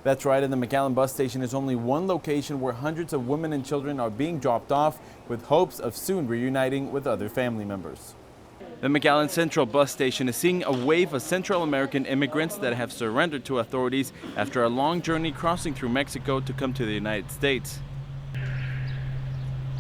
That's right, and the McAllen bus station is only one location where hundreds of women and children are being dropped off with hopes of soon reuniting with other family members. The McAllen Central bus station is seeing a wave of Central American immigrants that have surrendered to authorities after a long journey crossing through Mexico to come to the United States.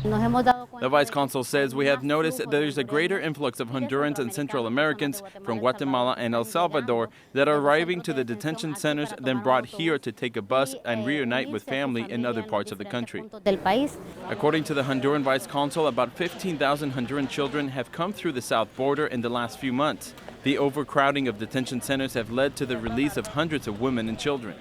The Vice Consul says, "We have noticed that there's a greater influx of Hondurans and Central Americans from Guatemala and El Salvador that are arriving to the detention centers, then brought here to take a bus and reunite with family in other parts of the country." According to the Honduran Vice Consul, about 15,000 Honduran children have come through the south border in the last few months. The overcrowding of detention centers have led to the release of hundreds of women and children.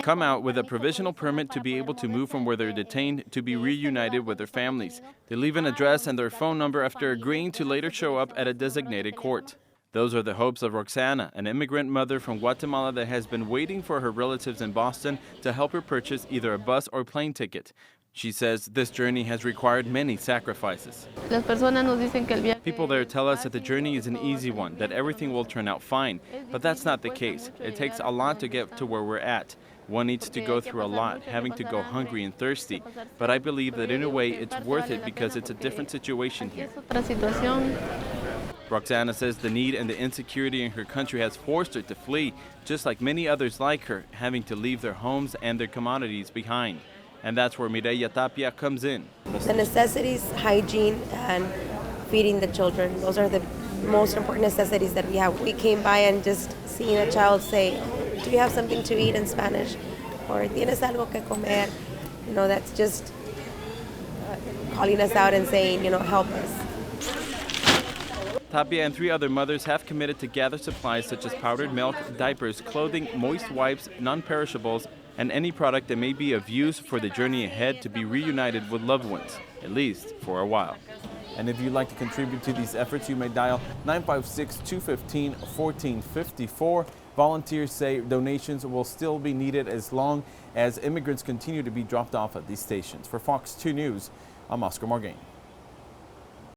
Come out with a provisional permit to be able to move from where they're detained to be reunited with their families. They leave an address and their phone number after agreeing to later show up at a designated court. Those are the hopes of Roxana, an immigrant mother from Guatemala that has been waiting for her relatives in Boston to help her purchase either a bus or plane ticket. She says this journey has required many sacrifices. People there tell us that the journey is an easy one, that everything will turn out fine. But that's not the case. It takes a lot to get to where we're at. One needs to go through a lot, having to go hungry and thirsty. But I believe that in a way it's worth it because it's a different situation here. Roxana says the need and the insecurity in her country has forced her to flee, just like many others like her, having to leave their homes and their commodities behind. And that's where Mireya Tapia comes in. The necessities, hygiene, and feeding the children, those are the most important necessities that we have. We came by and just seeing a child say, "Do you have something to eat?" in Spanish, or "Tienes algo que comer?" That's just calling us out and saying, help us. Tapia and 3 other mothers have committed to gather supplies such as powdered milk, diapers, clothing, moist wipes, non-perishables, and any product that may be of use for the journey ahead to be reunited with loved ones, at least for a while. And if you'd like to contribute to these efforts, you may dial 956-215-1454. Volunteers say donations will still be needed as long as immigrants continue to be dropped off at these stations. For Fox 2 News, I'm Oscar Morgaine.